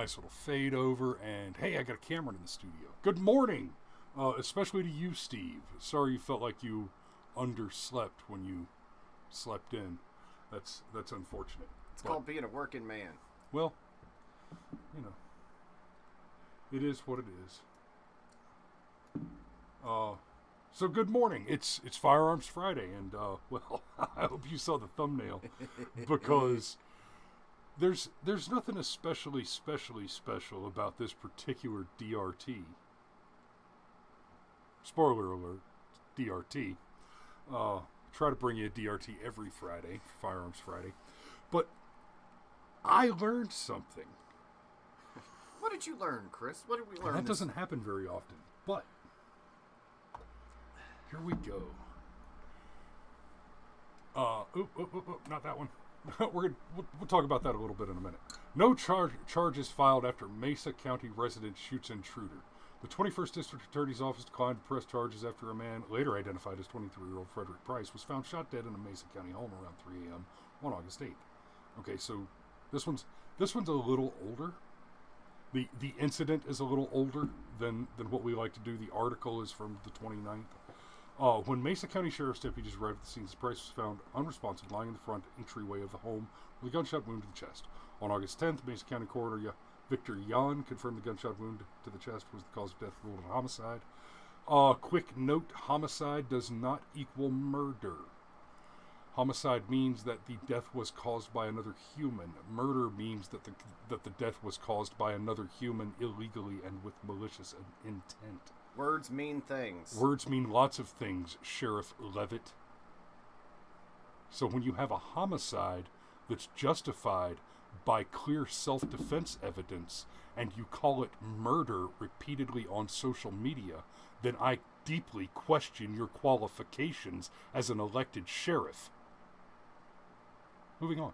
nice little fade over, and hey, I got a Cameron in the studio. Good morning, especially to you, Steve. Sorry you felt like you underslept when you slept in. That's unfortunate. It's called being a working man. Well, you know, it is what it is. So good morning. It's Firearms Friday, and well, I hope you saw the thumbnail because there's nothing especially special about this particular DRT. Spoiler alert, DRT. Try to bring you a DRT every Friday, Firearms Friday, but I learned something. What did you learn, Chris? What did we learn? That doesn't happen very often, but here we go. Not that one. We'll talk about that a little bit in a minute. No charges filed after Mesa County resident shoots intruder. The 21st District Attorney's Office declined to press charges after a man, later identified as 23-year-old Fredrick Price, was found shot dead in a Mesa County home around 3 a.m. on August 8th. Okay, so this one's a little older. The incident is a little older than what we like to do. The article is from the 29th. When Mesa County Sheriff's deputies arrived at the scene, Price was found unresponsive, lying in the front entryway of the home with a gunshot wound to the chest. On August 10th, Mesa County Coroner Victor Yahn confirmed the gunshot wound to the chest was the cause of death, ruled a homicide. Quick note, homicide does not equal murder. Homicide means that the death was caused by another human. Murder means that the death was caused by another human illegally and with malicious intent. Words mean things. Words mean lots of things, Sheriff Levitt. So when you have a homicide that's justified by clear self-defense evidence and you call it murder repeatedly on social media, then I deeply question your qualifications as an elected sheriff. Moving on.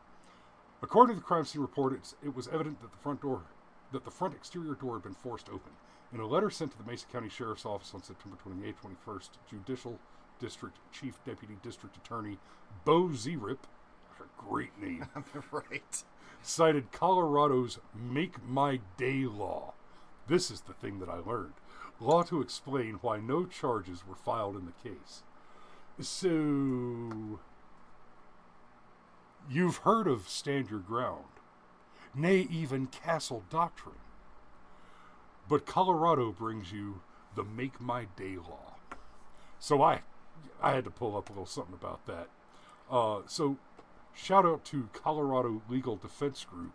According to the crime scene report, it was evident that the front exterior door had been forced open. In a letter sent to the Mesa County Sheriff's Office on September 28, 21st, Judicial District Chief Deputy District Attorney Bo Zeerip, what a great name, right, cited Colorado's Make My Day law. This is the thing that I learned. Law to explain why no charges were filed in the case. So, you've heard of stand your ground, nay, even castle doctrine. But Colorado brings you the Make My Day law. So I had to pull up a little something about that. So shout out to Colorado Legal Defense Group.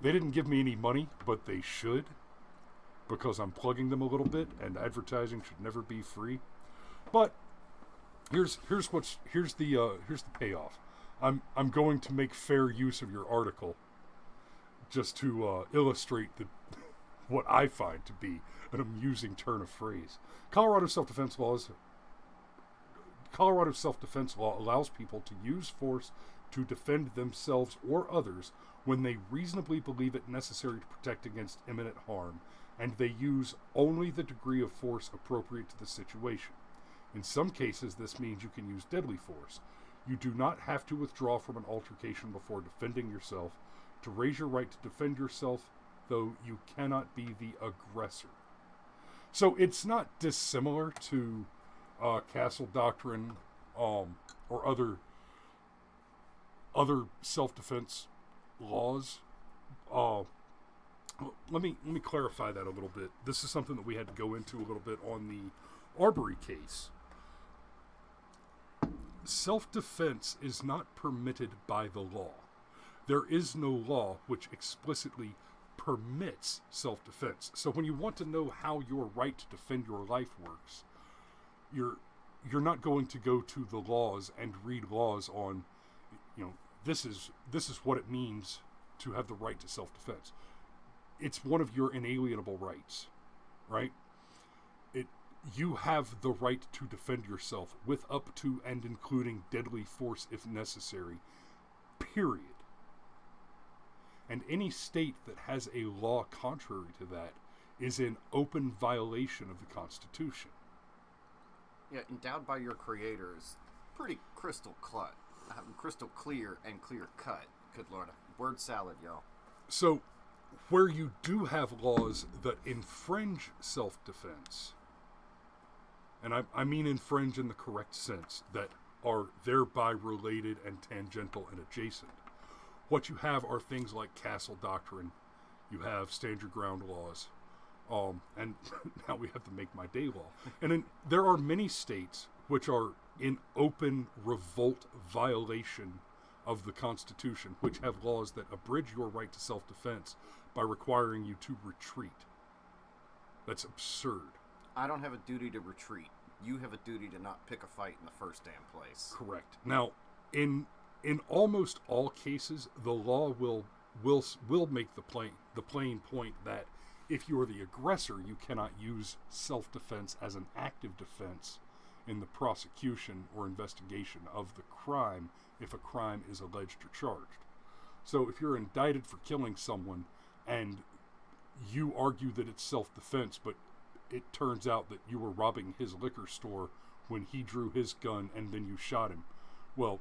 They didn't give me any money, but they should, because I'm plugging them a little bit, and advertising should never be free. But here's the payoff. I'm going to make fair use of your article just to illustrate what I find to be an amusing turn of phrase. Colorado self-defense law allows people to use force to defend themselves or others when they reasonably believe it necessary to protect against imminent harm, and they use only the degree of force appropriate to the situation. In some cases, this means you can use deadly force. You do not have to withdraw from an altercation before defending yourself. To raise your right to defend yourself, though, you cannot be the aggressor. So it's not dissimilar to castle doctrine or other self-defense laws. Let me clarify that a little bit. This is something that we had to go into a little bit on the Arbery case. Self-defense is not permitted by the law. There is no law which explicitly permits self-defense. So when you want to know how your right to defend your life works, you're not going to go to the laws and read laws on, this is what it means to have the right to self-defense. It's one of your inalienable rights, right? You have the right to defend yourself with up to and including deadly force if necessary, period. And any state that has a law contrary to that is in open violation of the Constitution. Yeah, endowed by your creators, pretty crystal clear and clear cut. Good Lord, word salad, y'all. So, Where you do have laws that infringe self-defense, and I mean infringe in the correct sense, that are thereby related and tangential and adjacent. What you have are things like castle doctrine, you have stand your ground laws, and now we have the make my day law. And there are many states which are in open revolt violation of the Constitution, which have laws that abridge your right to self-defense by requiring you to retreat. That's absurd. I don't have a duty to retreat. You have a duty to not pick a fight in the first damn place. Correct. Now, in almost all cases, the law will make the plain point that if you are the aggressor, you cannot use self-defense as an active defense in the prosecution or investigation of the crime if a crime is alleged or charged. So if you're indicted for killing someone and you argue that it's self-defense, but it turns out that you were robbing his liquor store when he drew his gun and then you shot him, well,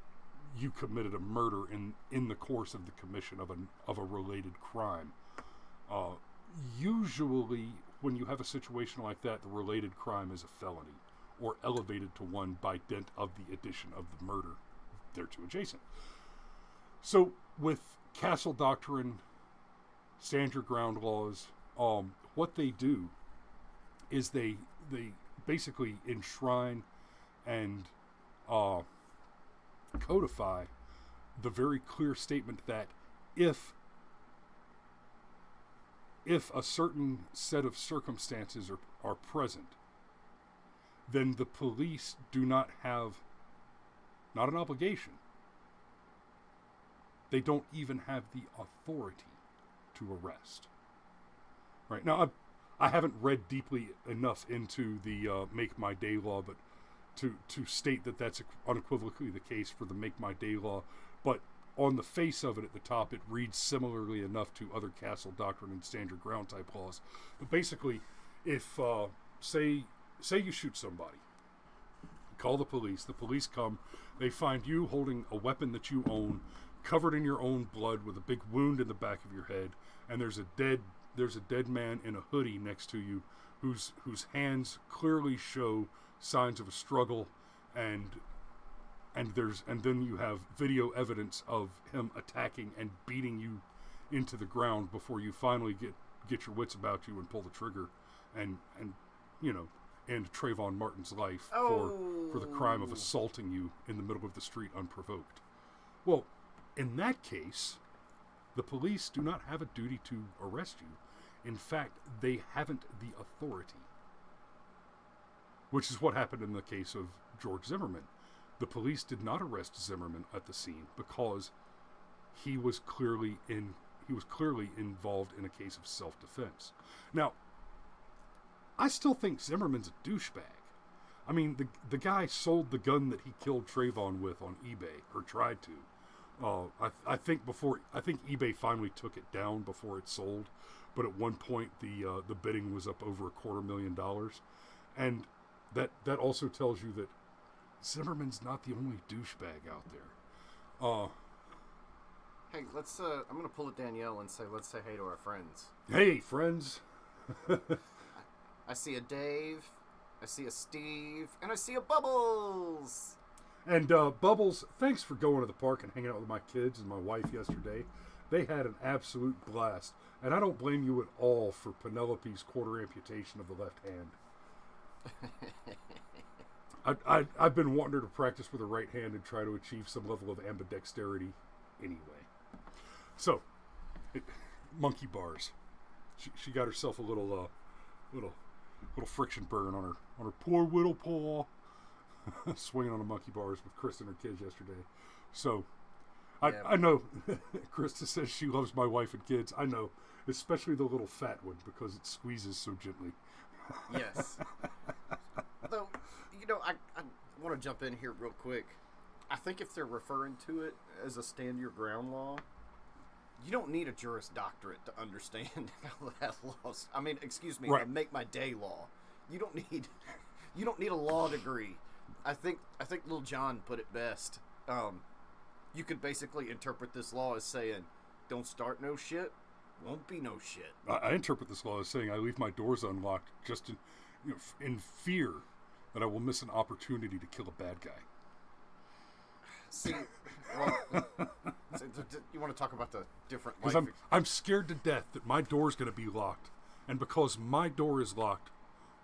you committed a murder in the course of the commission of a related crime. Usually, when you have a situation like that, the related crime is a felony, or elevated to one by dint of the addition of the murder thereto adjacent. So, with castle doctrine, stand your ground laws, what they do is they basically enshrine and codify the very clear statement that if a certain set of circumstances are present, then the police do not have, not an obligation, they don't even have the authority to arrest. Right? Now, I haven't read deeply enough into the Make My Day law, but to state that that's unequivocally the case for the Make My Day law, but on the face of it at the top, it reads similarly enough to other castle doctrine and stand your ground type laws. But basically, if, say you shoot somebody, call the police come, they find you holding a weapon that you own, covered in your own blood with a big wound in the back of your head, and there's a dead man in a hoodie next to you whose hands clearly show signs of a struggle, and then you have video evidence of him attacking and beating you into the ground before you finally get your wits about you and pull the trigger and end Trayvon Martin's life for the crime of assaulting you in the middle of the street unprovoked. Well, in that case, the police do not have a duty to arrest you. In fact, they haven't the authority. Which is what happened in the case of George Zimmerman. The police did not arrest Zimmerman at the scene because he was clearly involved in a case of self-defense. Now, I still think Zimmerman's a douchebag. I mean, the guy sold the gun that he killed Trayvon with on eBay, or tried to. I think eBay finally took it down before it sold, but at one point the bidding was up over $250,000, and that also tells you that Zimmerman's not the only douchebag out there. Hey, let's. I'm gonna pull a Danielle and say, let's say hey to our friends. Hey, friends. I see a Dave, I see a Steve, and I see a Bubbles. And Bubbles, thanks for going to the park and hanging out with my kids and my wife yesterday. They had an absolute blast, and I don't blame you at all for Penelope's quarter amputation of the left hand. I've been wanting her to practice with her right hand and try to achieve some level of ambidexterity anyway. So, monkey bars. She got herself a little friction burn on her poor little paw, swinging on the monkey bars with Krista and her kids yesterday. So, I know Krista says she loves my wife and kids. I know, especially the little fat one because it squeezes so gently. Yes. Though, I want to jump in here real quick. I think if they're referring to it as a stand your ground law, you don't need a Juris Doctorate to understand how that law's. I mean, excuse me, right. To make my day law. You don't need a law degree. I think Lil John put it best. You could basically interpret this law as saying, don't start no shit, won't be no shit. I interpret this law as saying I leave my doors unlocked just in fear that I will miss an opportunity to kill a bad guy. See, well, you want to talk about the different life? Because I'm scared to death that my door's going to be locked. And because my door is locked,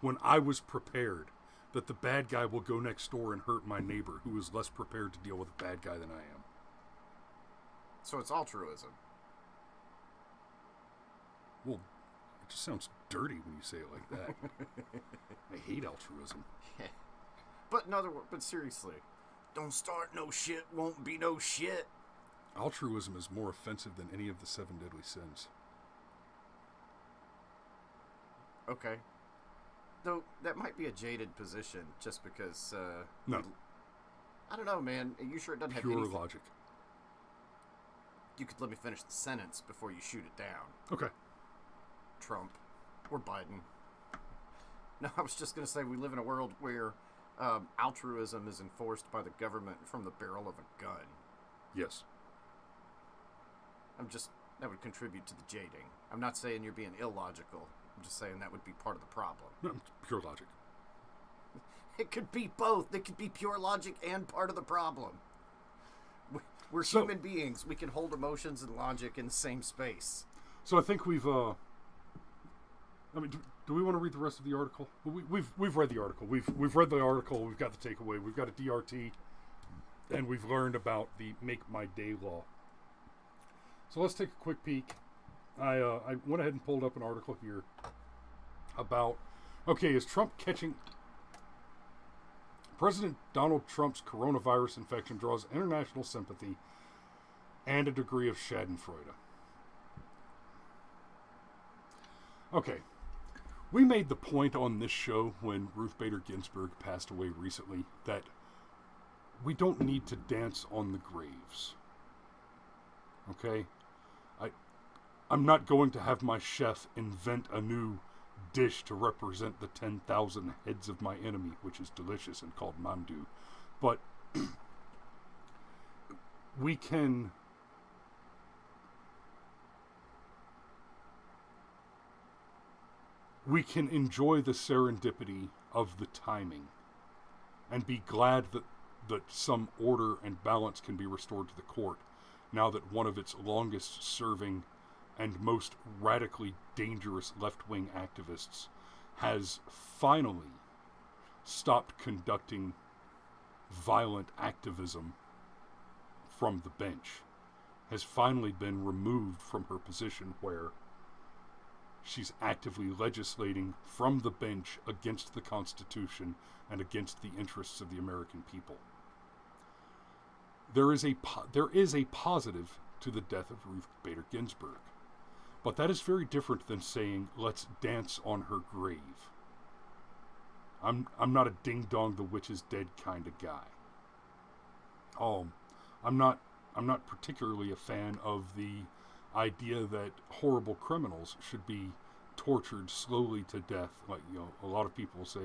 when I was prepared, that the bad guy will go next door and hurt my neighbor who is less prepared to deal with a bad guy than I am. So it's altruism. Well, it just sounds dirty when you say it like that. I hate altruism. But in other words, but seriously, don't start no shit, won't be no shit. Altruism is more offensive than any of the 7 deadly sins. Okay. Though, that might be a jaded position, just because, No. I don't know, man. Are you sure it doesn't have Pure anything? logic. You could let me finish the sentence before you shoot it down. Okay. Trump. Or Biden. No, I was just going to say we live in a world where altruism is enforced by the government from the barrel of a gun. Yes. That would contribute to the jading. I'm not saying you're being illogical. I'm just saying that would be part of the problem. No, pure logic. It could be both. It could be pure logic and part of the problem. We're So- human beings. We can hold emotions and logic in the same space. So I think we've, I mean, do we want to read the rest of the article? We've read the article. We've read the article. We've got the takeaway. We've got a DRT, and we've learned about the Make My Day law. So let's take a quick peek. I went ahead and pulled up an article here about, is Trump catching... President Donald Trump's coronavirus infection draws international sympathy and a degree of schadenfreude. Okay. We made the point on this show when Ruth Bader Ginsburg passed away recently that we don't need to dance on the graves. Okay? I'm not going to have my chef invent a new dish to represent the 10,000 heads of my enemy, which is delicious and called mandu. But we can enjoy the serendipity of the timing and be glad that some order and balance can be restored to the court now that one of its longest serving and most radically dangerous left-wing activists has finally stopped conducting violent activism from the bench, has finally been removed from her position where she's actively legislating from the bench against the Constitution and against the interests of the American people. There is a positive to the death of Ruth Bader Ginsburg. But that is very different than saying, let's dance on her grave. I'm not a ding-dong the witch is dead kind of guy. I'm not particularly a fan of the idea that horrible criminals should be tortured slowly to death. Like, a lot of people say,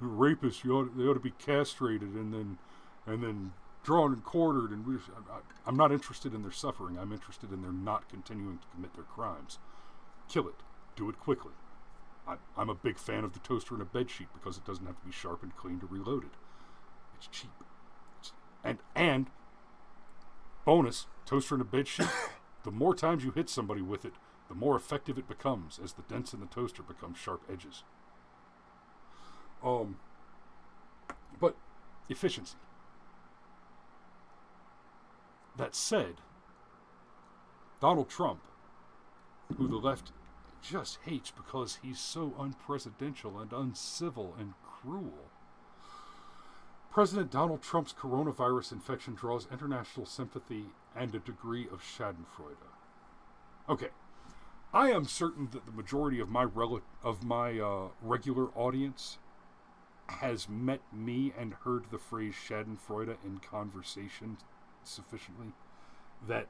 rapists, they ought to be castrated and then drawn and quartered, and I'm not interested in their suffering. I'm interested in their not continuing to commit their crimes. Kill it. Do it quickly. I'm a big fan of the toaster and a bed sheet because it doesn't have to be sharpened, cleaned, or reloaded. It's cheap. And bonus, toaster and a bed sheet, the more times you hit somebody with it, the more effective it becomes as the dents in the toaster become sharp edges. But efficiency. That said, Donald Trump, who the left just hates because he's so unpresidential and uncivil and cruel. President Donald Trump's coronavirus infection draws international sympathy and a degree of schadenfreude. Okay, I am certain that the majority of my regular audience has met me and heard the phrase schadenfreude in conversation sufficiently that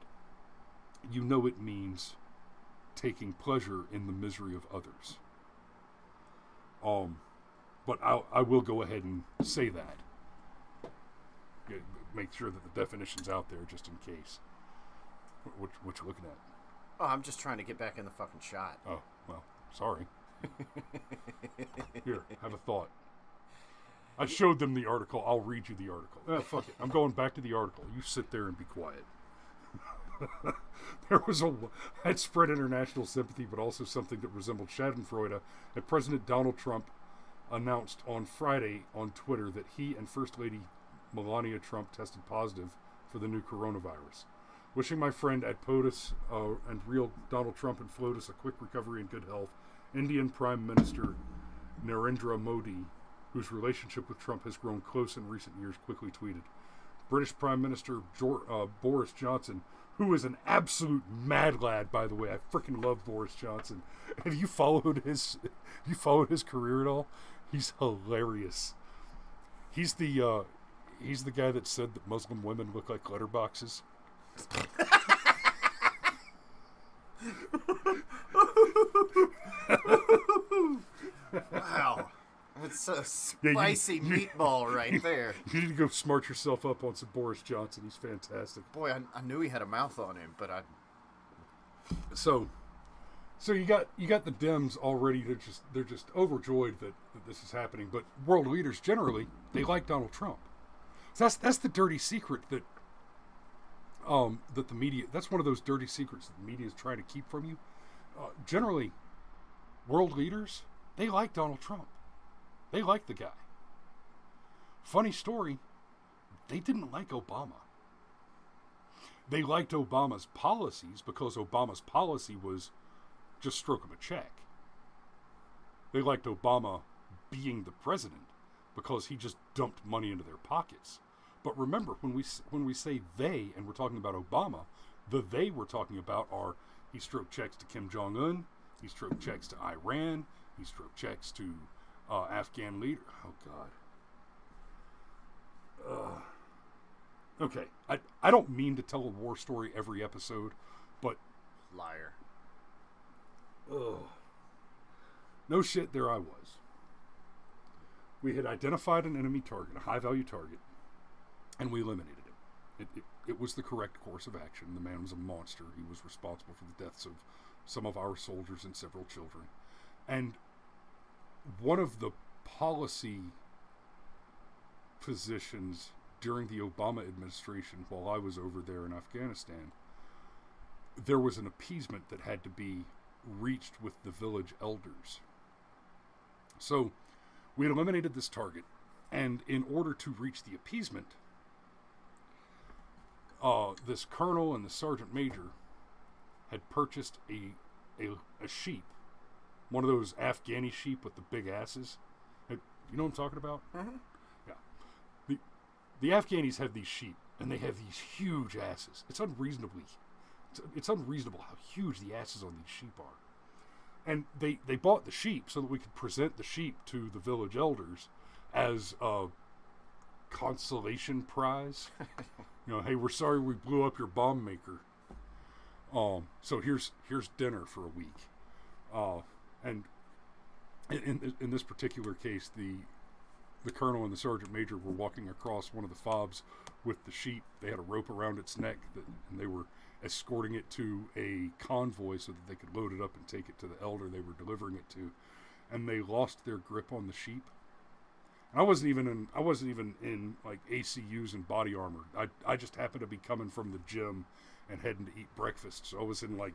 you know it means taking pleasure in the misery of others. But I will go ahead and say that. Make sure that the definition's out there just in case. What you looking at? Oh, I'm just trying to get back in the fucking shot. Oh, well, sorry. Here, have a thought. I showed them the article. I'll read you the article. Fuck it. I'm going back to the article. You sit there and be quiet. There was a widespread international sympathy, but also something that resembled Schadenfreude, that President Donald Trump announced on Friday on Twitter that he and First Lady Melania Trump tested positive for the new coronavirus. Wishing my friend at POTUS and real Donald Trump and FLOTUS a quick recovery and good health, Indian Prime Minister Narendra Modi, whose relationship with Trump has grown close in recent years, quickly tweeted. British Prime Minister Boris Johnson, who is an absolute mad lad, by the way. I freaking love Boris Johnson. Have you followed his career at all? He's hilarious. He's the guy that said that Muslim women look like letterboxes. Wow. That's a spicy meatball right there. You need to go smart yourself up on some Boris Johnson. He's fantastic. Boy, I knew he had a mouth on him, but I... So you got the Dems already. They're just overjoyed that this is happening. But world leaders generally, they like Donald Trump. So that's the dirty secret that the media. That's one of those dirty secrets that the media is trying to keep from you. Generally, world leaders, they like Donald Trump. They like the guy. Funny story, they didn't like Obama. They liked Obama's policies because Obama's policy was just stroke him a check. They liked Obama being the president because he just dumped money into their pockets. But remember, when we say they, and we're talking about Obama, the they we're talking about are he stroked checks to Kim Jong-un, he stroked checks to Iran, he stroked checks to Afghan leader. Oh, God. Okay. I don't mean to tell a war story every episode, but... Liar. No shit, there I was. We had identified an enemy target, a high-value target, and we eliminated him. It was the correct course of action. The man was a monster. He was responsible for the deaths of some of our soldiers and several children. And one of the policy positions during the Obama administration, while I was over there in Afghanistan, there was an appeasement that had to be reached with the village elders. So we had eliminated this target, and in order to reach the appeasement, this colonel and the sergeant major had purchased a sheep, one of those Afghani sheep with the big asses. You know what I'm talking about? Mm-hmm. Yeah. The Afghanis have these sheep, and they have these huge asses. It's unreasonable how huge the asses on these sheep are. And they bought the sheep so that we could present the sheep to the village elders as a consolation prize. You know, hey, we're sorry we blew up your bomb maker. So here's dinner for a week. And in this particular case, the colonel and the sergeant major were walking across one of the fobs with the sheep. They had a rope around its neck, and they were escorting it to a convoy so that they could load it up and take it to the elder they were delivering it to. And they lost their grip on the sheep. And I wasn't even in like ACUs and body armor. I just happened to be coming from the gym and heading to eat breakfast. So I was in like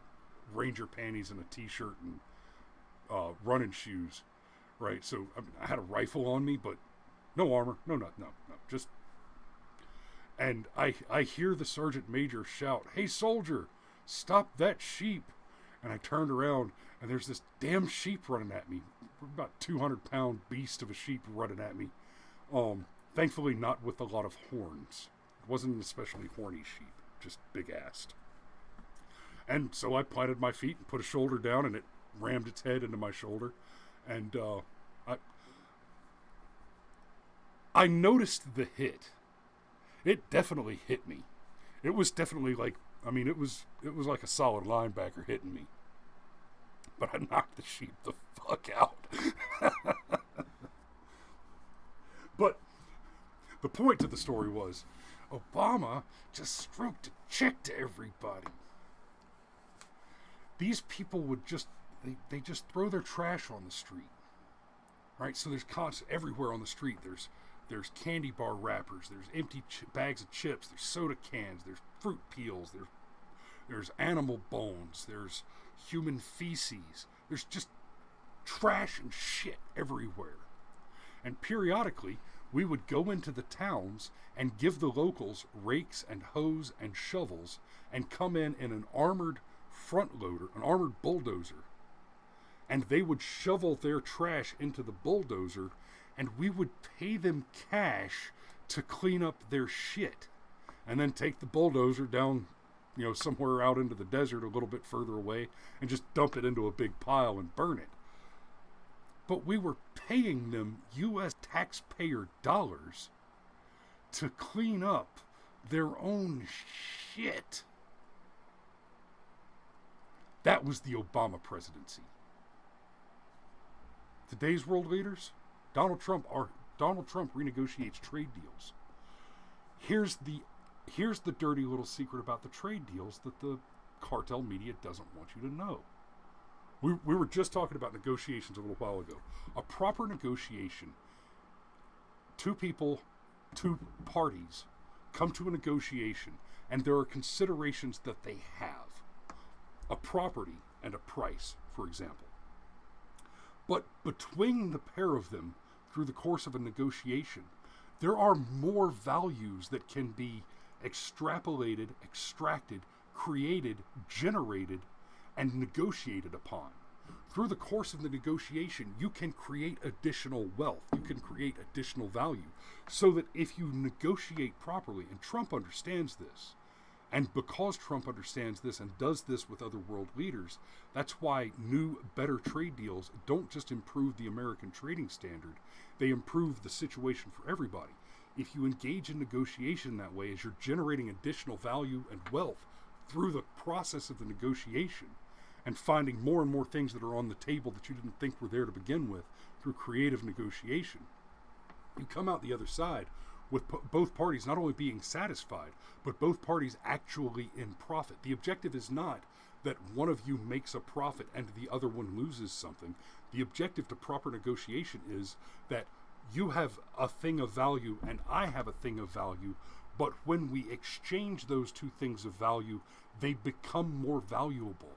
Ranger panties and a t-shirt and running shoes, right? So I had a rifle on me, but no armor, no, just. And I hear the sergeant major shout, "Hey soldier, stop that sheep!" And I turned around, and there's this damn sheep running at me, about 200-pound beast of a sheep running at me. Thankfully, not with a lot of horns. It wasn't an especially horny sheep, just big-assed. And so I planted my feet and put a shoulder down, and it rammed its head into my shoulder. And I noticed the hit. It definitely hit me. It was definitely like, it was like a solid linebacker hitting me. But I knocked the sheep the fuck out. But the point to the story was, Obama just stroked a check to everybody. these people would just, they just throw their trash on the street. Right? So there's constant, everywhere on the street, there's candy bar wrappers, there's empty bags of chips, there's soda cans, there's fruit peels, there's animal bones, there's human feces, there's just trash and shit everywhere. And periodically, we would go into the towns and give the locals rakes and hoes and shovels and come in an armored front loader, an armored bulldozer. And they would shovel their trash into the bulldozer, and we would pay them cash to clean up their shit. And then take the bulldozer down, somewhere out into the desert a little bit further away and just dump it into a big pile and burn it. But we were paying them U.S. taxpayer dollars to clean up their own shit. That was the Obama presidency. Today's world leaders, Donald Trump renegotiates trade deals. Here's the dirty little secret about the trade deals that the cartel media doesn't want you to know. We were just talking about negotiations a little while ago. A proper negotiation, two parties come to a negotiation, and there are considerations that they have. A property and a price, for example. But between the pair of them, through the course of a negotiation, there are more values that can be extrapolated, extracted, created, generated, and negotiated upon. Through the course of the negotiation, you can create additional wealth. You can create additional value. So that if you negotiate properly, and Trump understands this, and because Trump understands this and does this with other world leaders, that's why new, better trade deals don't just improve the American trading standard, they improve the situation for everybody. If you engage in negotiation that way, as you're generating additional value and wealth through the process of the negotiation, and finding more and more things that are on the table that you didn't think were there to begin with through creative negotiation, you come out the other side with both parties not only being satisfied, but both parties actually in profit. The objective is not that one of you makes a profit and the other one loses something. The objective to proper negotiation is that you have a thing of value and I have a thing of value, but when we exchange those two things of value, they become more valuable.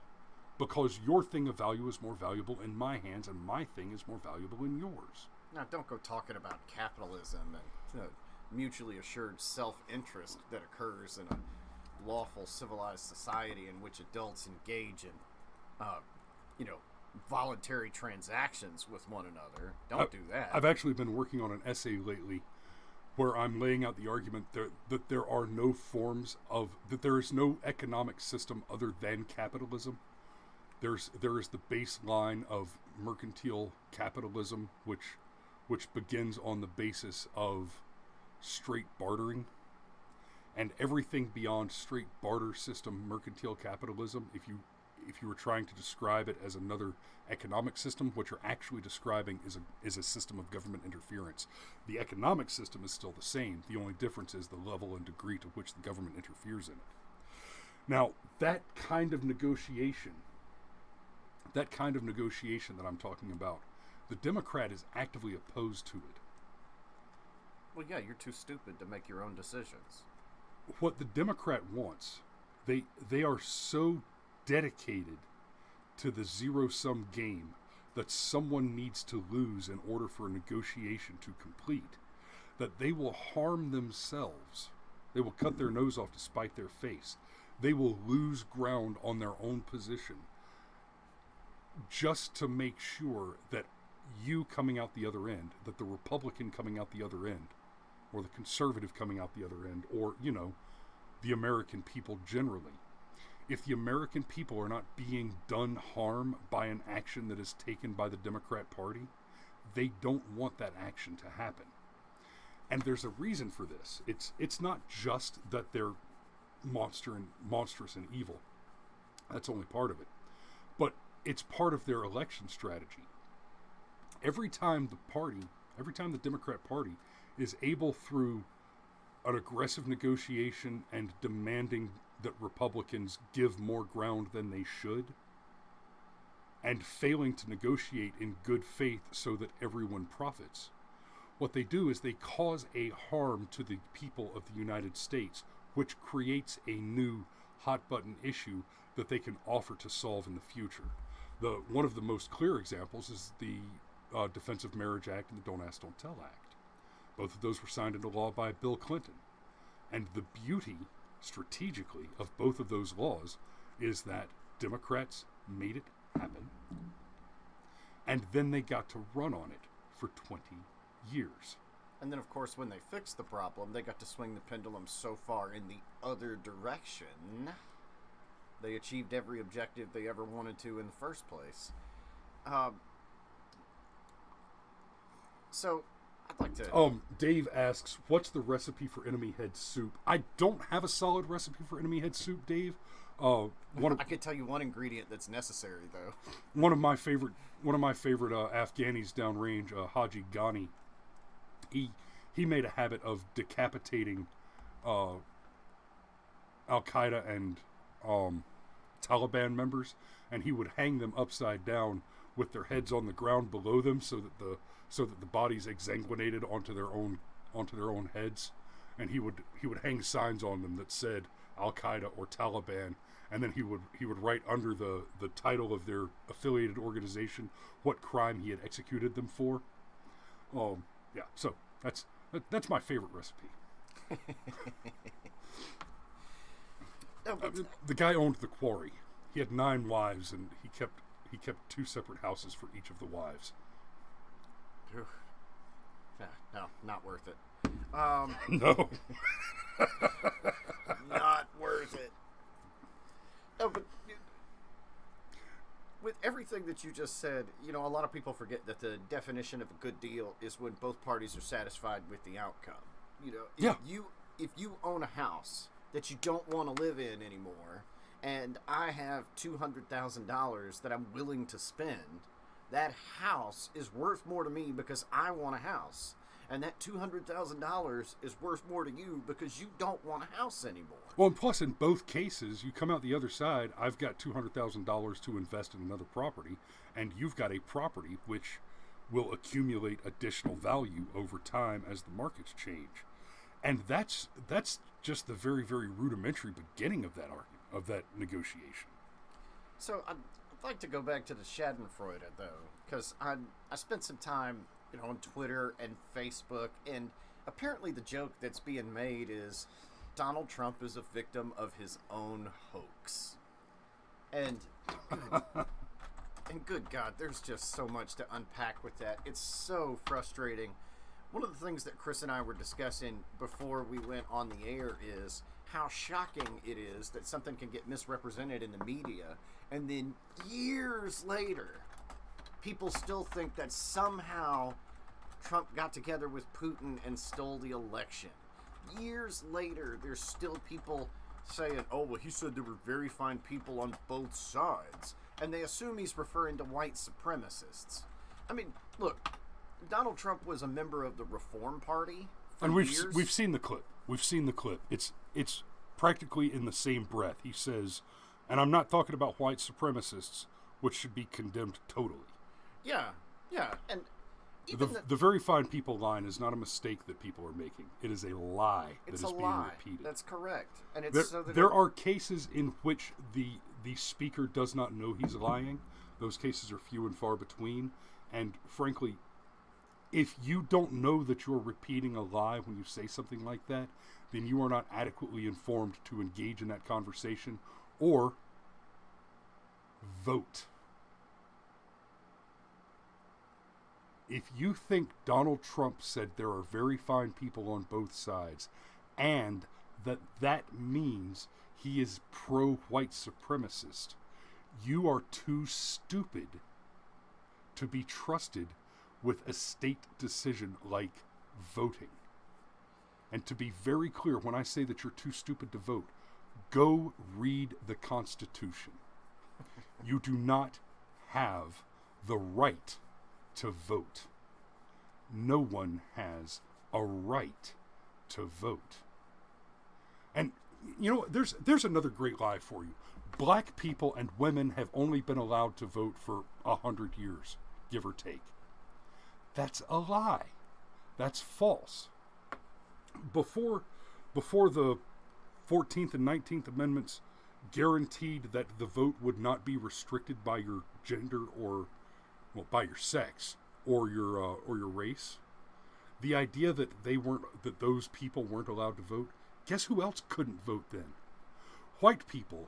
Because your thing of value is more valuable in my hands and my thing is more valuable in yours. Now, don't go talking about capitalism and mutually assured self-interest that occurs in a lawful, civilized society in which adults engage in, voluntary transactions with one another. Don't do that. I've actually been working on an essay lately where I'm laying out the argument that there are no forms of, that there is no economic system other than capitalism. There is the baseline of mercantile capitalism, which begins on the basis of straight bartering, and everything beyond straight barter system mercantile capitalism, if you were trying to describe it as another economic system, what you're actually describing is a system of government interference. The economic system is still the same. The only difference is the level and degree to which the government interferes in it. Now, that kind of negotiation that I'm talking about, the Democrat is actively opposed to it. Well, yeah, you're too stupid to make your own decisions. What the Democrat wants, they are so dedicated to the zero-sum game that someone needs to lose in order for a negotiation to complete, that they will harm themselves. They will cut their nose off to spite their face. They will lose ground on their own position just to make sure that you coming out the other end, that the Republican coming out the other end, or the conservative coming out the other end, or, the American people generally. If the American people are not being done harm by an action that is taken by the Democrat Party, they don't want that action to happen. And there's a reason for this. It's not just that they're monstrous and evil. That's only part of it. But it's part of their election strategy. Every time the Democrat Party is able, through an aggressive negotiation and demanding that Republicans give more ground than they should, and failing to negotiate in good faith so that everyone profits. What they do is they cause a harm to the people of the United States, which creates a new hot-button issue that they can offer to solve in the future. One of the most clear examples is the Defense of Marriage Act and the Don't Ask, Don't Tell Act. Both of those were signed into law by Bill Clinton. And the beauty, strategically, of both of those laws is that Democrats made it happen, and then they got to run on it for 20 years. And then, of course, when they fixed the problem, they got to swing the pendulum so far in the other direction, they achieved every objective they ever wanted to in the first place. So, I'd like to... Dave asks, what's the recipe for enemy head soup? I don't have a solid recipe for enemy head soup, Dave. I could tell you one ingredient that's necessary, though. One of my favorite Afghanis downrange, Haji Ghani, he made a habit of decapitating Al Qaeda and Taliban members, and he would hang them upside down with their heads on the ground below them, so that the bodies exsanguinated onto their own heads, and he would hang signs on them that said Al Qaeda or Taliban, and then he would write under the title of their affiliated organization what crime he had executed them for. Yeah, so that's my favorite recipe. The guy owned the quarry. He had 9 wives, and he kept 2 separate houses for each of the wives. No, not worth it. No. Not worth it. No, but with everything that you just said, a lot of people forget that the definition of a good deal is when both parties are satisfied with the outcome. If you own a house that you don't want to live in anymore, and I have $200,000 that I'm willing to spend, that house is worth more to me because I want a house. And that $200,000 is worth more to you because you don't want a house anymore. Well, and plus, in both cases, you come out the other side, I've got $200,000 to invest in another property, and you've got a property which will accumulate additional value over time as the markets change. And that's just the very, very rudimentary beginning of that argument, of that negotiation. So I'd like to go back to the Schadenfreude, though, because I spent some time on Twitter and Facebook, and apparently the joke that's being made is Donald Trump is a victim of his own hoax. And good God, there's just so much to unpack with that. It's so frustrating. One of the things that Chris and I were discussing before we went on the air is how shocking it is that something can get misrepresented in the media, and then years later, people still think that somehow Trump got together with Putin and stole the election. Years later, there's still people saying, oh, well, he said there were very fine people on both sides. And they assume he's referring to white supremacists. I mean, look, Donald Trump was a member of the Reform Party for years. And we've seen the clip. It's practically in the same breath. He says, and I'm not talking about white supremacists, which should be condemned totally. Yeah. And the very fine people line is not a mistake that people are making. It is a lie that is being repeated. That's correct. And it's there are cases in which the speaker does not know he's lying. Those cases are few and far between. And frankly, if you don't know that you're repeating a lie when you say something like that, then you are not adequately informed to engage in that conversation or vote. If you think Donald Trump said there are very fine people on both sides, and that means he is pro-white supremacist, you are too stupid to be trusted with a state decision like voting. And to be very clear, when I say that you're too stupid to vote, go read the Constitution. You do not have the right to vote. No one has a right to vote. And there's another great lie for you. black people and women have only been allowed to vote for 100 years, give or take. That's a lie. That's false. Before the 14th and 19th Amendments guaranteed that the vote would not be restricted by your gender or, well, by your sex or your race, the idea that those people weren't allowed to vote, guess who else couldn't vote then? White people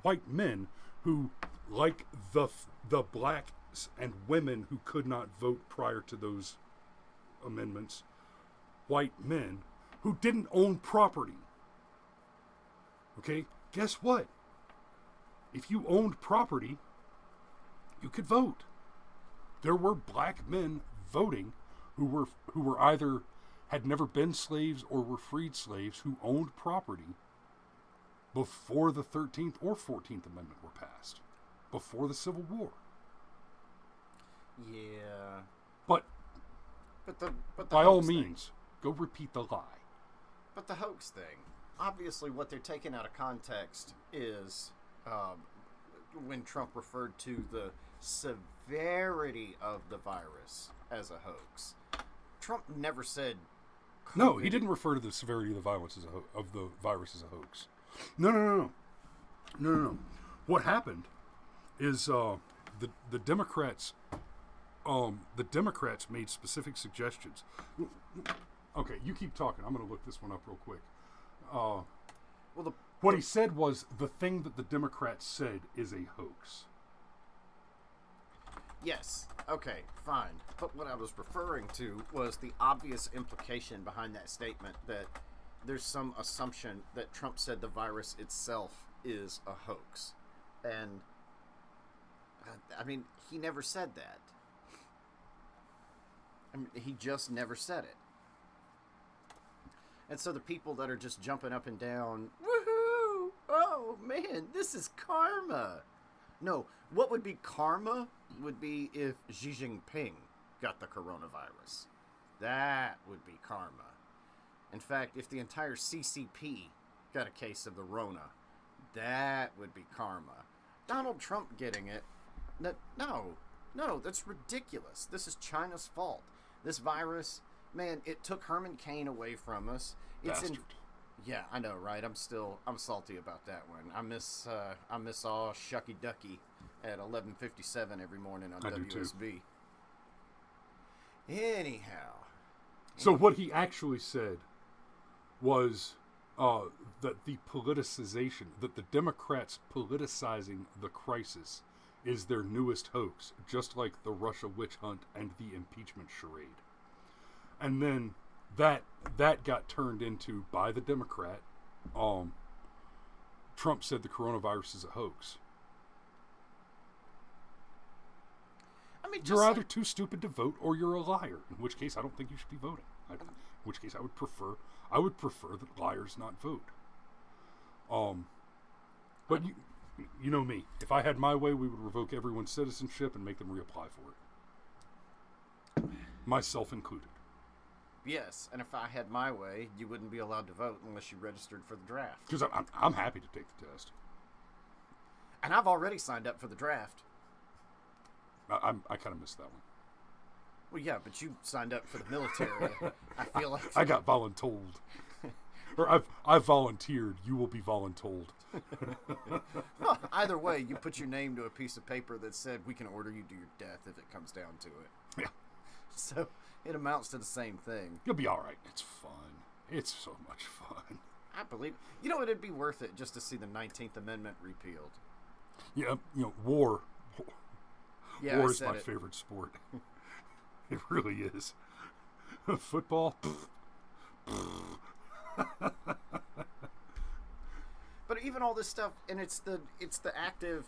white men who, like the blacks and women who could not vote prior to those amendments, white men who didn't own property. Okay, guess what? If you owned property, you could vote. There were black men voting who were either had never been slaves or were freed slaves who owned property before the 13th or 14th Amendment were passed, before the Civil War. Yeah. But the by all hoax means, go repeat the lie. But the hoax thing, obviously what they're taking out of context is when Trump referred to the severity of the virus as a hoax. Trump never said COVID. No, he didn't refer to the severity of the violence of the virus as a hoax. No. What happened is the Democrats made specific suggestions. Okay, you keep talking. I'm going to look this one up real quick. What he said was the thing that the Democrats said is a hoax. Yes. Okay, fine. But what I was referring to was the obvious implication behind that statement that there's some assumption that Trump said the virus itself is a hoax. And, I mean, he never said that. I mean, he just never said it. And so the people that are just jumping up and down, woohoo! Oh, man, this is karma. No, what would be karma would be if Xi Jinping got the coronavirus. That would be karma. In fact, if the entire CCP got a case of the Rona, that would be karma. Donald Trump getting it, no, that's ridiculous. This is China's fault. This virus, man, it took Herman Cain away from us. Bastard. Yeah, I know, right? I'm salty about that one. I miss all Shucky Ducky at 11:57 every morning on WSB. Anyhow. So what he actually said was that the politicization, that the Democrats politicizing the crisis is their newest hoax, just like the Russia witch hunt and the impeachment charade. And then that got turned into, by the Democrat, Trump said the coronavirus is a hoax. I mean, you're either too stupid to vote or you're a liar, in which case I don't think you should be voting. In which case I would prefer that liars not vote. But you know me. If I had my way, we would revoke everyone's citizenship and make them reapply for it. Myself included. Yes, and if I had my way, you wouldn't be allowed to vote unless you registered for the draft. Because I'm happy to take the test. And I've already signed up for the draft. I kind of missed that one. Well, yeah, but you signed up for the military. I feel like I got voluntold. Or I've volunteered. You will be voluntold. Well, either way, you put your name to a piece of paper that said we can order you to your death if it comes down to it. Yeah. So it amounts to the same thing. You'll be all right. It's fun. It's so much fun. I believe. You know, it'd be worth it just to see the 19th Amendment repealed. Yeah, war. Yeah, war is my favorite sport. It really is. Football. But even all this stuff, and it's the active.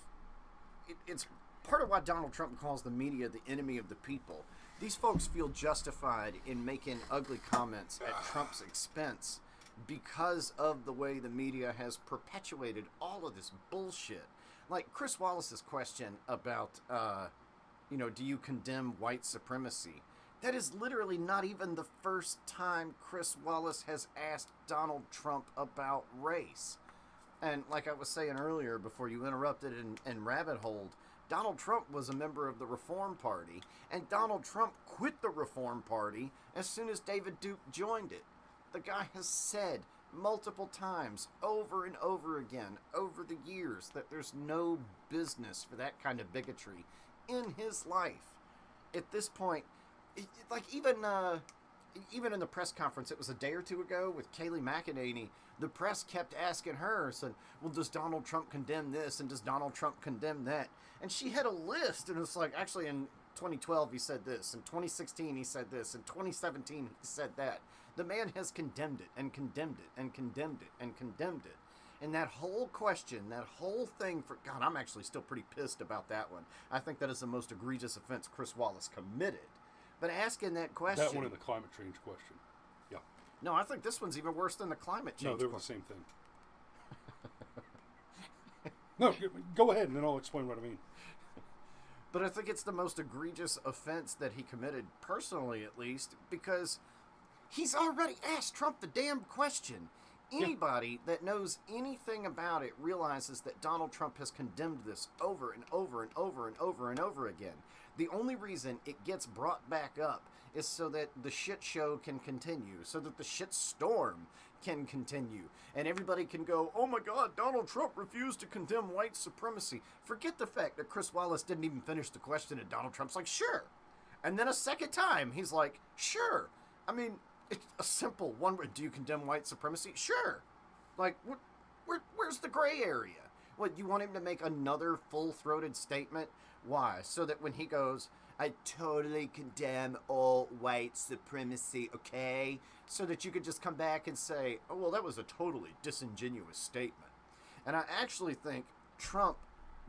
It's part of why Donald Trump calls the media the enemy of the people. These folks feel justified in making ugly comments at Trump's expense because of the way the media has perpetuated all of this bullshit. Like Chris Wallace's question about, do you condemn white supremacy? That is literally not even the first time Chris Wallace has asked Donald Trump about race. And like I was saying earlier before you interrupted and rabbit holed, Donald Trump was a member of the Reform Party, and Donald Trump quit the Reform Party as soon as David Duke joined it. The guy has said multiple times, over and over again, over the years, that there's no business for that kind of bigotry in his life. At this point, even in the press conference, it was a day or two ago with Kayleigh McEnany, the press kept asking her, said, well, does Donald Trump condemn this, and does Donald Trump condemn that? And she had a list, and it's like, actually in 2012 he said this, in 2016 he said this, in 2017 he said that. The man has condemned it, and condemned it, and condemned it, and condemned it. And that whole question, that whole thing, for God, I'm actually still pretty pissed about that one. I think that is the most egregious offense Chris Wallace committed. But asking that question... That one and the climate change question. Yeah. No, I think this one's even worse than the climate change. No, they're the same thing. No, go ahead, and then I'll explain what I mean. But I think it's the most egregious offense that he committed, personally at least, because he's already asked Trump the damn question. Anybody that knows anything about it realizes that Donald Trump has condemned this over and over and over and over and over again. The only reason it gets brought back up is so that the shit show can continue, so that the shit storm can continue, and everybody can go, oh my God, Donald Trump refused to condemn white supremacy. Forget the fact that Chris Wallace didn't even finish the question, and Donald Trump's like, sure. And then a second time, he's like, sure. I mean, it's a simple one word. Do you condemn white supremacy? Sure. Like, where's the gray area? What, you want him to make another full-throated statement? Why? So that when he goes, I totally condemn all white supremacy, okay? So that you could just come back and say, oh, well, that was a totally disingenuous statement. And I actually think Trump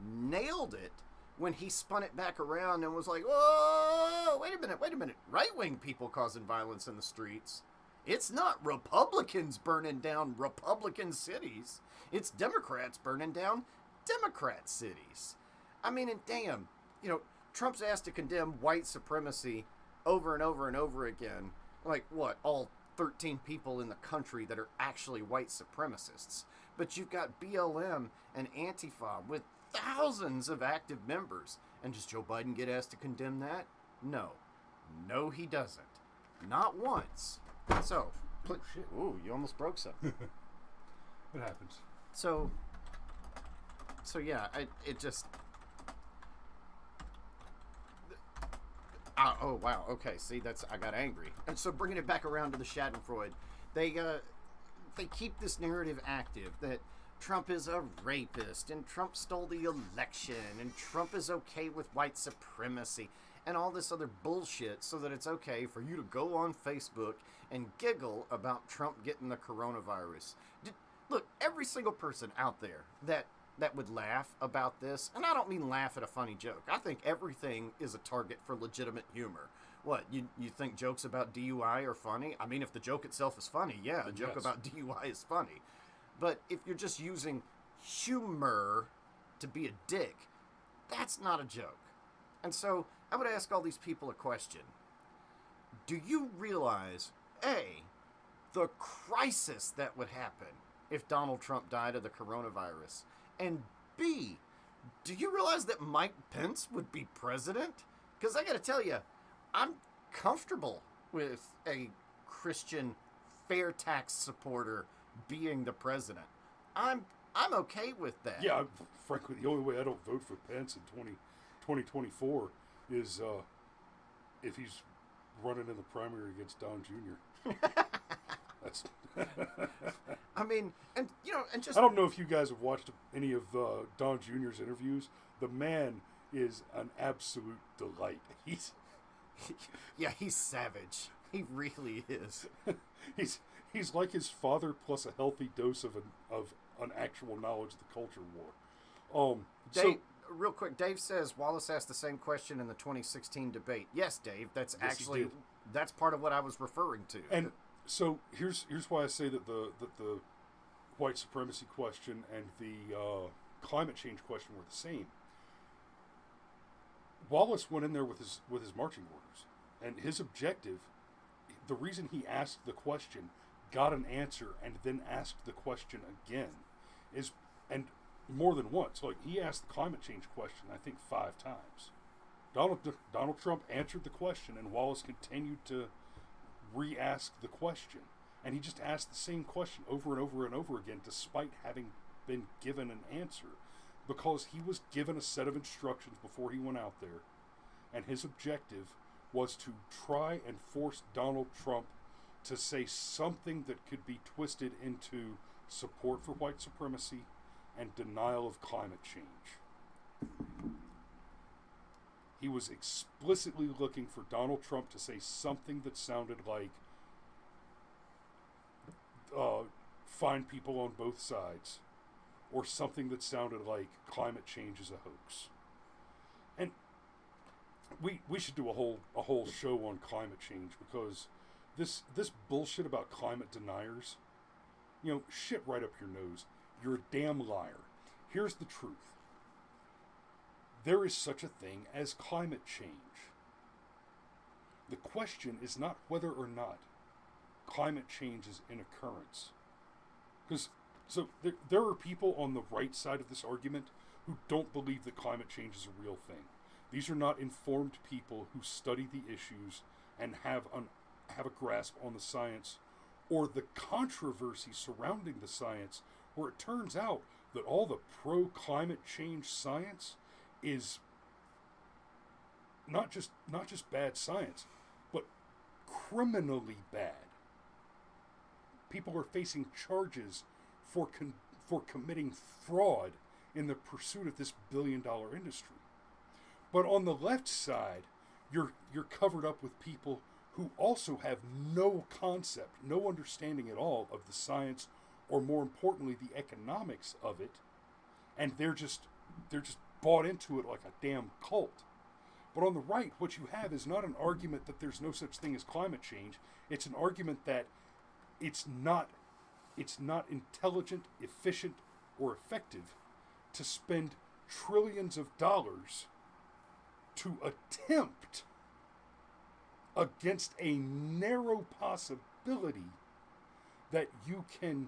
nailed it when he spun it back around and was like, whoa, wait a minute. Right-wing people causing violence in the streets. It's not Republicans burning down Republican cities. It's Democrats burning down Democrat cities. I mean, and damn, Trump's asked to condemn white supremacy over and over and over again. Like, what, all 13 people in the country that are actually white supremacists. But you've got BLM and Antifa with thousands of active members. And does Joe Biden get asked to condemn that? No. No, he doesn't. Not once. So, ooh, you almost broke something. It happens. So yeah, it just... Oh, wow, okay, see, I got angry. And so bringing it back around to the Schadenfreude, they keep this narrative active that Trump is a rapist, and Trump stole the election, and Trump is okay with white supremacy, and all this other bullshit, so that it's okay for you to go on Facebook and giggle about Trump getting the coronavirus. Look, every single person out there that would laugh about this, and I don't mean laugh at a funny joke. I think everything is a target for legitimate humor. What, you think jokes about DUI are funny? I mean, if the joke itself is funny, yeah, a joke about DUI is funny. But if you're just using humor to be a dick, that's not a joke. And so I would ask all these people a question. Do you realize, A, the crisis that would happen if Donald Trump died of the coronavirus? And B, do you realize that Mike Pence would be president? Because I got to tell you, I'm comfortable with a Christian fair tax supporter being the president. I'm okay with that. Yeah, frankly, the only way I don't vote for Pence in 2024 is if he's running in the primary against Don Jr. That's. I mean, and just I don't know if you guys have watched any of Don Jr.'s interviews. The man is an absolute delight. He's savage. He really is. He's like his father plus a healthy dose of an actual knowledge of the culture war. Dave, real quick, Dave says Wallace asked the same question in the 2016 debate. Yes, Dave, that's part of what I was referring to. And so here's why I say that the white supremacy question and the climate change question were the same. Wallace went in there with his marching orders, and his objective, the reason he asked the question, got an answer, and then asked the question again, is, and more than once, like he asked the climate change question, I think 5 times. Donald Trump answered the question, and Wallace continued to re-ask the question. And he just asked the same question over and over and over again, despite having been given an answer, because he was given a set of instructions before he went out there, and his objective was to try and force Donald Trump to say something that could be twisted into support for white supremacy and denial of climate change. He was explicitly looking for Donald Trump to say something that sounded like find people on both sides, or something that sounded like climate change is a hoax. And we should do a whole show on climate change, because this bullshit about climate deniers, shit right up your nose. You're a damn liar. Here's the truth. There is such a thing as climate change. The question is not whether or not climate change is an occurrence. So there are people on the right side of this argument who don't believe that climate change is a real thing. These are not informed people who study the issues and have a grasp on the science, or the controversy surrounding the science, where it turns out that all the pro-climate change science is not just bad science, but criminally bad. People are facing charges for committing fraud in the pursuit of this billion-dollar industry. But on the left side, you're covered up with people who also have no concept, no understanding at all of the science, or more importantly, the economics of it, and they're just bought into it like a damn cult. But on the right, what you have is not an argument that there's no such thing as climate change. It's an argument that it's not intelligent, efficient, or effective to spend trillions of dollars to attempt against a narrow possibility that you can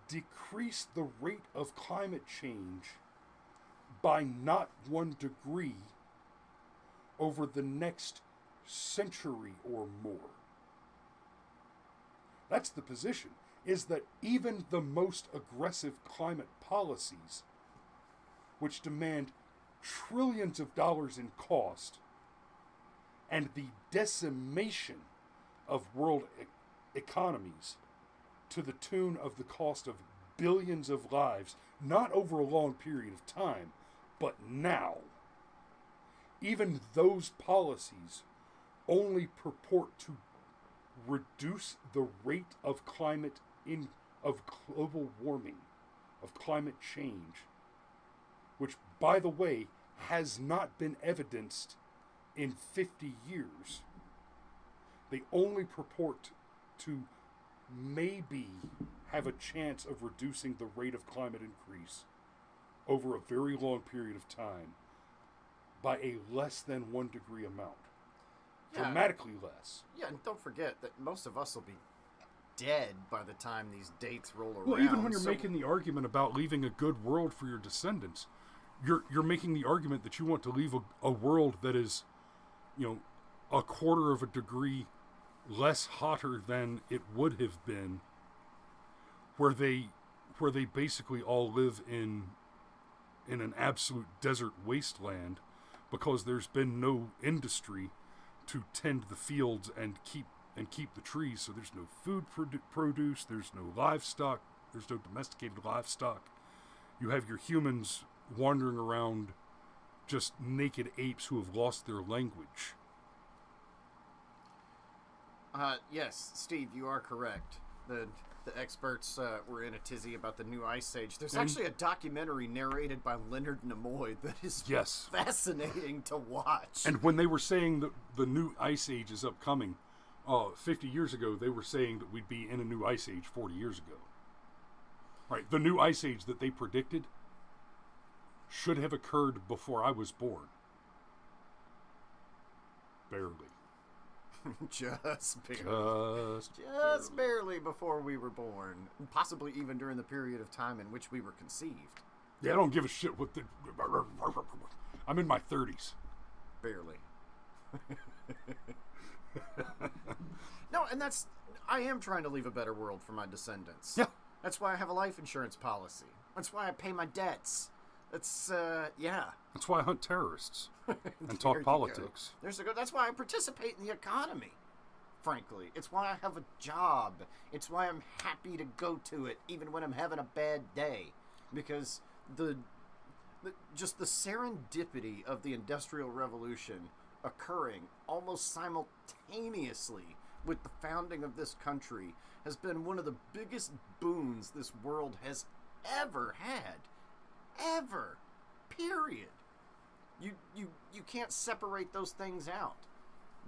decrease the rate of climate change by not 1 degree over the next century or more. That's the position, is that even the most aggressive climate policies, which demand trillions of dollars in cost and the decimation of world economies to the tune of the cost of billions of lives, not over a long period of time, but now, even those policies only purport to reduce the rate of global warming, of climate change, which, by the way, has not been evidenced in 50 years. They only purport to maybe have a chance of reducing the rate of climate increase over a very long period of time by a less than 1 degree amount. Yeah. Dramatically less. Yeah, and don't forget that most of us will be dead by the time these dates roll around. Well, even when you're making the argument about leaving a good world for your descendants, you're making the argument that you want to leave a world that is, 1/4 of a degree less hotter than it would have been, where they basically all live in an absolute desert wasteland, because there's been no industry to tend the fields and keep the trees, so there's no food produce, there's no livestock, there's no domesticated livestock. You have your humans wandering around just naked apes who have lost their language. Yes, Steve, you are correct. The experts were in a tizzy about the new ice age. There's actually a documentary narrated by Leonard Nimoy that is fascinating to watch. And when they were saying that the new ice age is upcoming, 50 years ago, they were saying that we'd be in a new ice age 40 years ago. Right, the new ice age that they predicted should have occurred before I was born. Barely. Just barely. Just barely before we were born. Possibly even during the period of time in which we were conceived. Yeah, I don't give a shit what the... I'm in my 30s. Barely. No, and I am trying to leave a better world for my descendants. Yeah. That's why I have a life insurance policy. That's why I pay my debts. That's, yeah. That's why I hunt terrorists and talk politics. That's why I participate in the economy, frankly. It's why I have a job. It's why I'm happy to go to it, even when I'm having a bad day. Because just the serendipity of the Industrial Revolution occurring almost simultaneously with the founding of this country has been one of the biggest boons this world has ever had. Ever. Period. You can't separate those things out.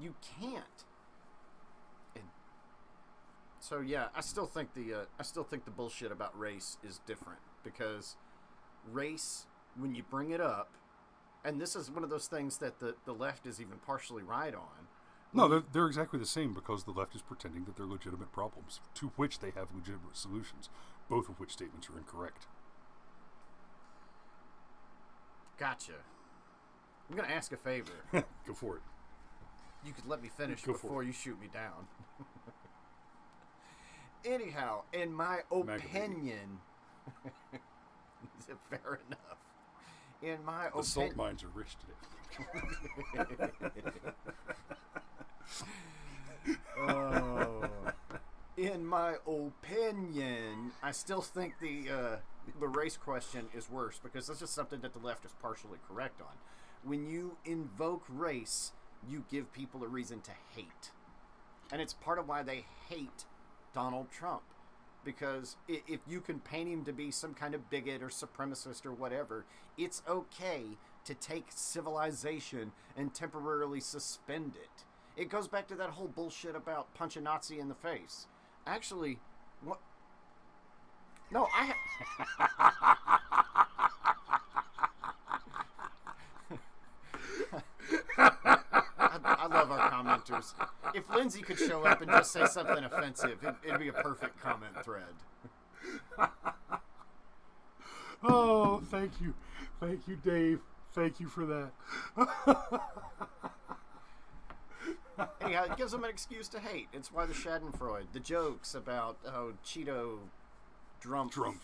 You can't. And so yeah, I still think the bullshit about race is different, because race, when you bring it up, and this is one of those things that the left is even partially right on. No, they're exactly the same, because the left is pretending that they're legitimate problems, to which they have legitimate solutions, both of which statements are incorrect. Gotcha. I'm going to ask a favor. Go for it. You could let me finish before you shoot me down. Anyhow, in my opinion... Fair enough. In my opinion... The salt mines are rich today. In my opinion, I still think the race question is worse, because that's just something that the left is partially correct on. When you invoke race, you give people a reason to hate. And it's part of why they hate Donald Trump. Because if you can paint him to be some kind of bigot or supremacist or whatever, it's okay to take civilization and temporarily suspend it. It goes back to that whole bullshit about punch a Nazi in the face. Actually, what? No, I love our commenters. If Lindsay could show up and just say something offensive, it'd be a perfect comment thread. Oh, thank you. Thank you, Dave. Thank you for that. Anyhow, it gives them an excuse to hate. It's why the Schadenfreude, the jokes about how Cheeto Drumpf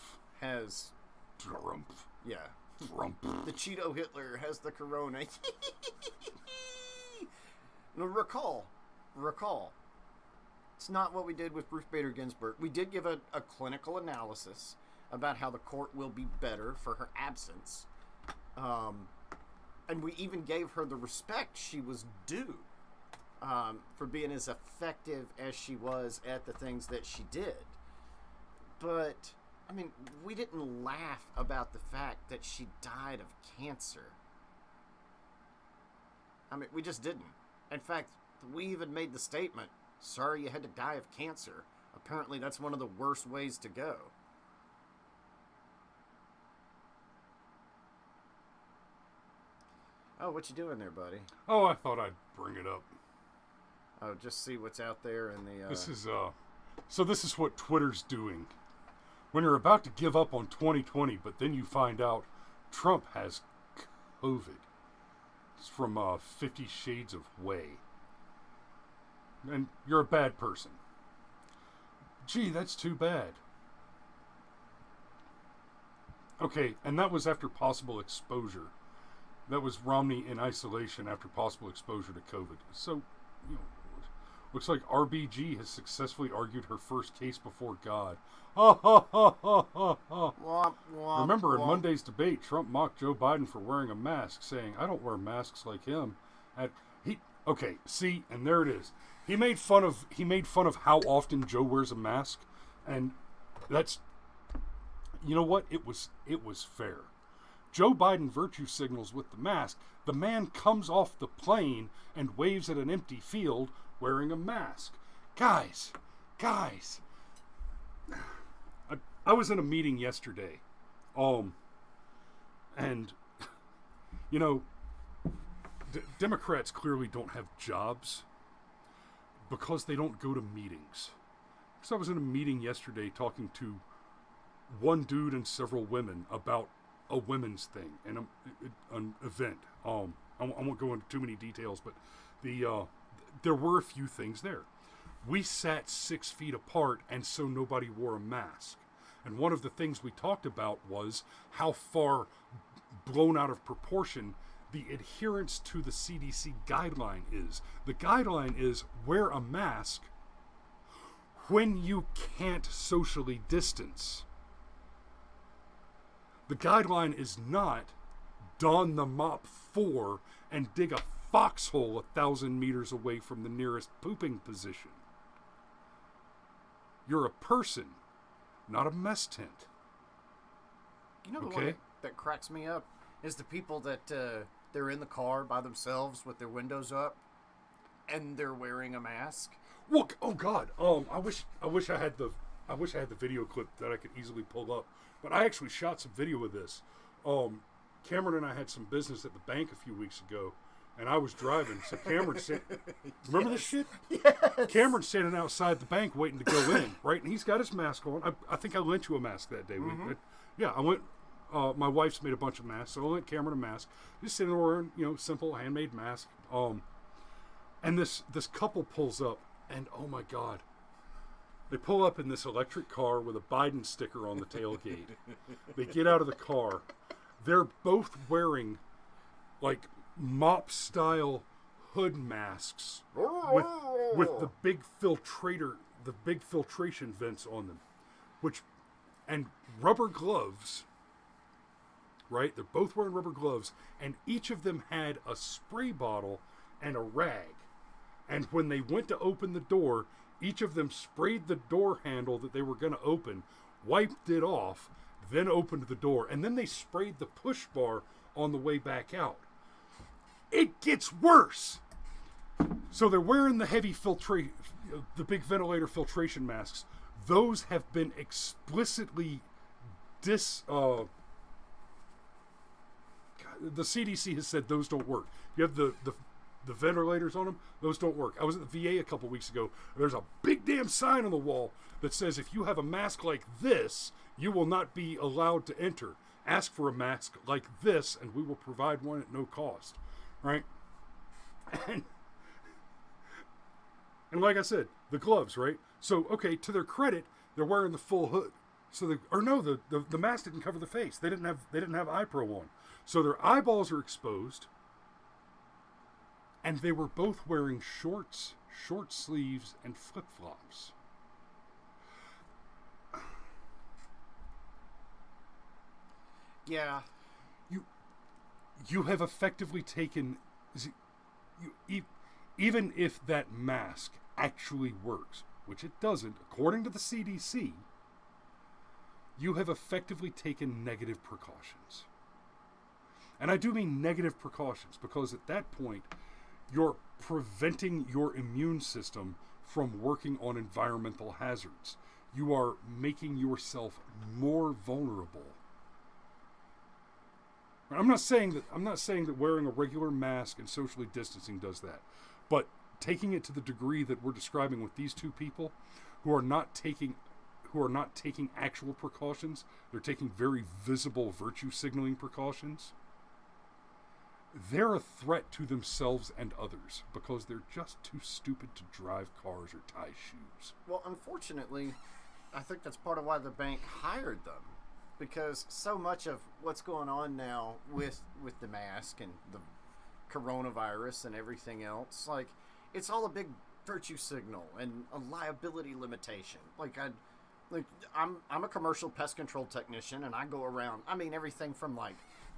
has... Drumpf. Yeah. Drumpf. The Cheeto Hitler has the corona. No, recall. It's not what we did with Ruth Bader Ginsburg. We did give a clinical analysis about how the court will be better for her absence. And we even gave her the respect she was due for being as effective as she was at the things that she did. But, I mean, we didn't laugh about the fact that she died of cancer. I mean, we just didn't. In fact, we even made the statement, sorry you had to die of cancer. Apparently that's one of the worst ways to go. Oh, what you doing there, buddy? Oh, I thought I'd bring it up. Oh, just see what's out there in the... This is what Twitter's doing. When you're about to give up on 2020, but then you find out Trump has COVID. It's from 50 Shades of Way. And you're a bad person. Gee, that's too bad. Okay, and that was after possible exposure. That was Romney in isolation after possible exposure to COVID. So, you know, looks like RBG has successfully argued her first case before God. Ha ha ha ha ha ha. Remember, in Monday's debate, Trump mocked Joe Biden for wearing a mask, saying, I don't wear masks like him. Okay, see, and there it is. He made fun of how often Joe wears a mask, and that's, you know what? It was fair. Joe Biden virtue signals with the mask. The man comes off the plane and waves at an empty field wearing a mask. Guys. I was in a meeting yesterday. And, you know, Democrats clearly don't have jobs. because they don't go to meetings. So I was in a meeting yesterday talking to one dude and several women about a women's thing and an event. I won't go into too many details, but there were a few things there. We sat 6 feet apart, and so nobody wore a mask. And one of the things we talked about was how far blown out of proportion the adherence to the CDC guideline is. The guideline is wear a mask when you can't socially distance. The guideline is not don the mop 4 and dig a foxhole 1,000 meters away from the nearest pooping position. You're a person, not a mess tent. You know the one that cracks me up is the people that they're in the car by themselves with their windows up and they're wearing a mask. Look, oh God, I wish I had the video clip that I could easily pull up. But I actually shot some video of this. Cameron and I had some business at the bank a few weeks ago, and I was driving. So Cameron said, "Remember this shit?" Yes. Cameron's standing outside the bank waiting to go in, right? And he's got his mask on. I think I lent you a mask that day. Mm-hmm. I went. My wife's made a bunch of masks, so I lent Cameron a mask. Just sitting there wearing, simple handmade mask. And this couple pulls up, and oh my God. They pull up in this electric car with a Biden sticker on the tailgate. They get out of the car. They're both wearing, like, mop-style hood masks with the big filtration vents on them, and rubber gloves. Right? They're both wearing rubber gloves, and each of them had a spray bottle and a rag. And when they went to open the door, each of them sprayed the door handle that they were going to open, wiped it off, then opened the door, and then they sprayed the push bar on the way back out. It gets worse. So they're wearing the heavy the big ventilator filtration masks. Those have been explicitly the CDC has said those don't work. You have the ventilators on them, those don't work. I was at the VA a couple weeks ago. There's a big damn sign on the wall that says if you have a mask like this, you will not be allowed to enter. Ask for a mask like this, and we will provide one at no cost. Right? And like I said, the gloves, right? So, okay, to their credit, they're wearing the full hood. So the mask didn't cover the face. They didn't have eye pro on. So their eyeballs are exposed. And they were both wearing shorts, short sleeves, and flip-flops. Yeah. You have effectively taken... Even if that mask actually works, which it doesn't, according to the CDC, you have effectively taken negative precautions. And I do mean negative precautions, because at that point, you're preventing your immune system from working on environmental hazards. You are making yourself more vulnerable. I'm not saying that wearing a regular mask and socially distancing does that, but taking it to the degree that we're describing with these two people, who are not taking actual precautions, they're taking very visible virtue signaling precautions. They're a threat to themselves and others because they're just too stupid to drive cars or tie shoes. Well, unfortunately, I think that's part of why the bank hired them, because so much of what's going on now with the mask and the coronavirus and everything else, like, it's all a big virtue signal and a liability limitation. I'm a commercial pest control technician, and I go around, everything from like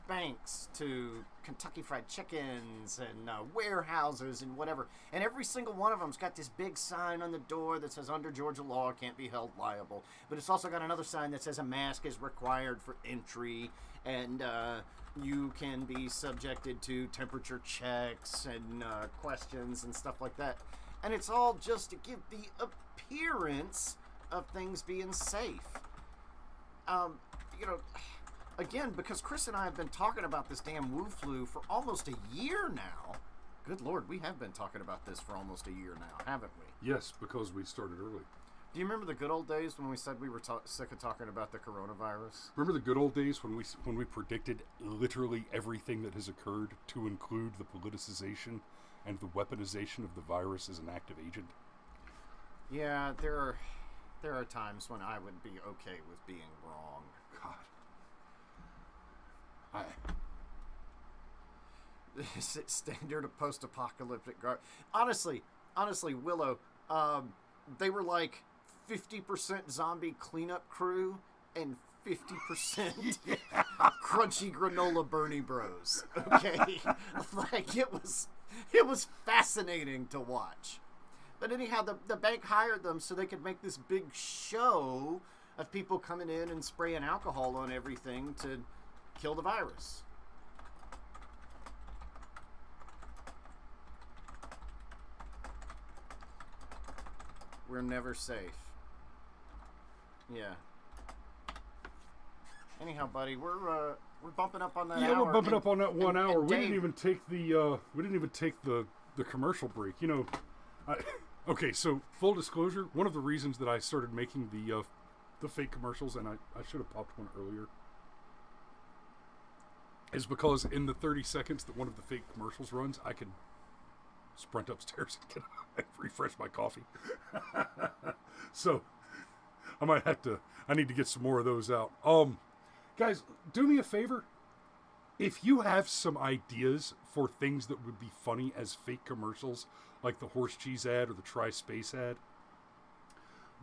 banks to Kentucky Fried Chickens and warehouses and whatever, and every single one of them's got this big sign on the door that says under Georgia law can't be held liable, but it's also got another sign that says a mask is required for entry, and you can be subjected to temperature checks and questions and stuff like that, and it's all just to give the appearance of things being safe. Again, because Chris and I have been talking about this damn Wu flu for almost a year now, Good Lord, we have been talking about this for almost a year now, haven't we? Yes, because we started early. Do you remember the good old days when we said we were sick of talking about the coronavirus? Remember the good old days when we predicted literally everything that has occurred, to include the politicization and the weaponization of the virus as an active agent? Yeah, there are times when I would be okay with being wrong. God. Standard of post-apocalyptic honestly, Willow, they were like 50% zombie cleanup crew and 50% crunchy granola Bernie Bros. Okay, like it was fascinating to watch. But anyhow, the bank hired them so they could make this big show of people coming in and spraying alcohol on everything to kill the virus. We're never safe. Yeah. Anyhow, buddy, we're bumping up on that hour. Yeah, we're bumping up on that 1 hour. and We Dave, didn't even take the commercial break. You know, okay. So full disclosure, one of the reasons that I started making the fake commercials, and I should have popped one earlier, is because in the 30 seconds that one of the fake commercials runs, I can sprint upstairs and refresh my coffee. So I need to get some more of those out. Guys, do me a favor. If you have some ideas for things that would be funny as fake commercials, like the horse cheese ad or the Tri-Space ad,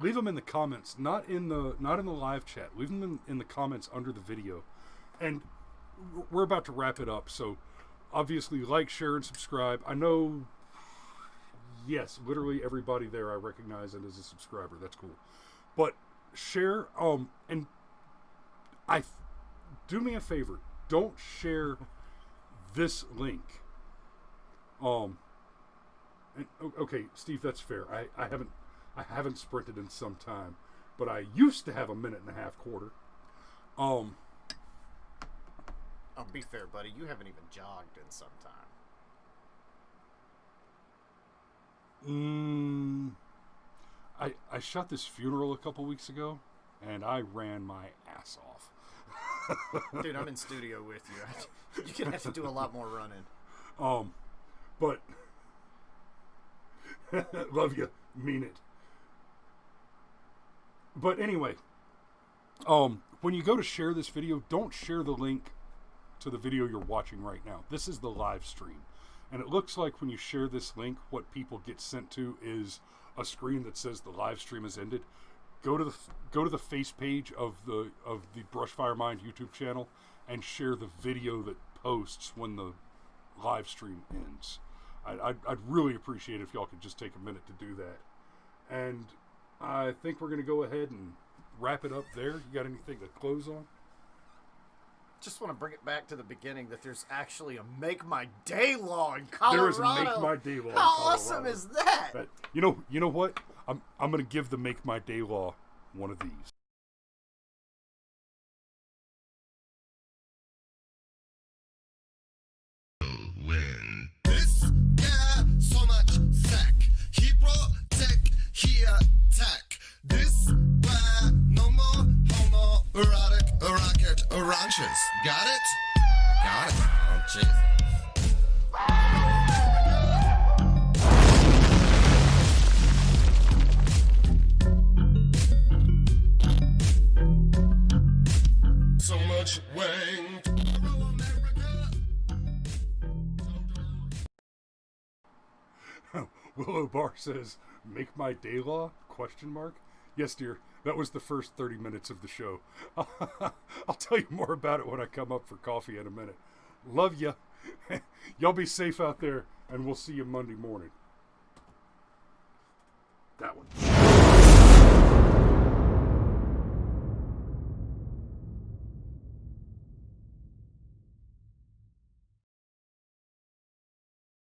leave them in the comments, not in the live chat. Leave them in the comments under the video. And we're about to wrap it up, so obviously like, share, and subscribe. I know, yes, literally everybody there I recognize and is a subscriber. That's cool. But share, and do me a favor. Don't share this link. Okay, Steve, that's fair. I haven't sprinted in some time, but I used to have a minute and a half quarter. Oh, be fair, buddy. You haven't even jogged in some time. I shot this funeral a couple weeks ago, and I ran my ass off. Dude, I'm in studio with you. You're gonna have to do a lot more running. But love you, mean it. But anyway, when you go to share this video, don't share the link to the video you're watching right now. This is the live stream, and it looks like when you share this link, what people get sent to is a screen that says the live stream has ended. Go to the face page of the Brushfire Mind YouTube channel and share the video that posts when the live stream ends. I'd really appreciate it if y'all could just take a minute to do that. And I think we're going to go ahead and wrap it up there. You got anything to close on? Just want to bring it back to the beginning that there's actually a Make My Day law in Colorado. There is a Make My Day law in Colorado. How awesome is that? You know what? I'm going to give the Make My Day law one of these. When this guy so much sack, he protect, he attack. This why no more homoerotic rocket ranches. Got it? Got it. Oh, jeez. So much wang. Willow Bar says, "Make my day law?" ? Yes, dear. That was the first 30 minutes of the show. I'll tell you more about it when I come up for coffee in a minute. Love ya. Y'all be safe out there, and we'll see you Monday morning. That one.